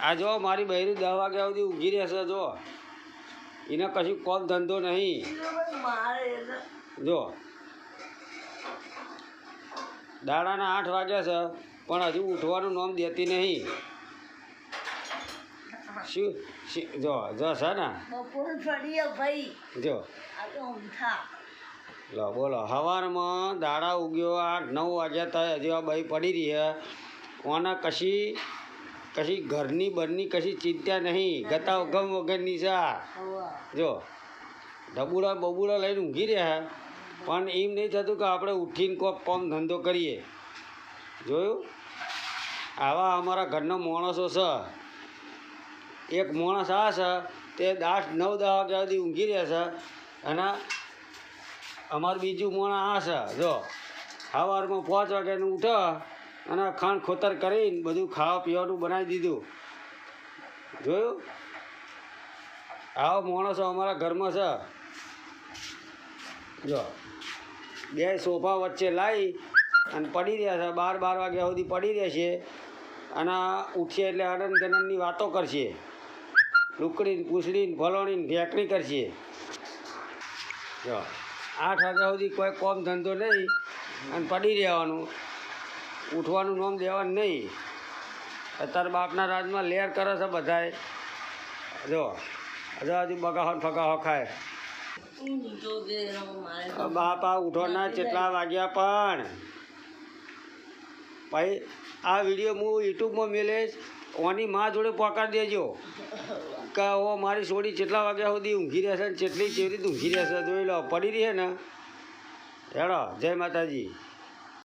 આ જો મારી બહેરી 10 વાગ્યા સુધી ઊંઘી રહેશે જો એને કશું કોમ ધંધો નહીં જો દાડાના 8 વાગ્યા છે પણ હજુ ઉઠવાનું નામ દેતી નહીં શું જો જો છે ને જો લો બોલો સવારમાં દાડા ઉગ્યો 8-9 વાગ્યા થાય હજુ આ ભાઈ પડી રહી છે ઓને કશી ઘરની બરની કશી ચિંતા નહીં ગતા ગમ વગરની છે જો ડબુડા બબુડા લઈને ઊંઘી રહ્યા પણ એમ નહીં થતું કે આપણે ઉઠીને કોઈક કામ ધંધો કરીએ જોયું આવા અમારા ઘરના માણસો છે એક માણસ આ છે તે 8-9 વાગ્યા સુધી ઊંઘી રહ્યા છે અને અમારું બીજું માણસ આ છે જો સવારમાં 5 વાગ્યાનું ઉઠે અને ખાંડ ખોતર કરીને બધું ખાવા પીવાનું બનાવી દીધું જોયું આવા માણસો અમારા ઘરમાં છે જો 2 સોફા વચ્ચે લાવી અને પડી રહ્યા છે 12 વાગ્યા સુધી પડી રહેશે અને ઉઠશે એટલે આનંદ ગનનની વાતો કરશે લુકડીને પૂછડીને ફલોણીને ઢેકણી કરશે જો 8 વાગ્યા સુધી કોઈ કોમ ધંધો નહીં અને પડી રહેવાનું ઉઠવાનું નામ દેવાનું નહીં અત્યારે બાપના રાજમાં લેર કરે છે બધાએ જો હજુ બગાહો ફગાહો ખાય બાપા ઉઠવાના કેટલા વાગ્યા પણ ભાઈ આ વિડીયો હું યુટ્યુબમાં મેલેશ ઓની મા જોડે પકડી દેજો કે ઓ મારી છોડી કેટલા વાગ્યા સુધી ઊંઘી રહેશે ને કેટલી કેવી રીતે ઊંઘી રહેશે જોઈ લો પડી રહી છે ને હેડો જય માતાજી.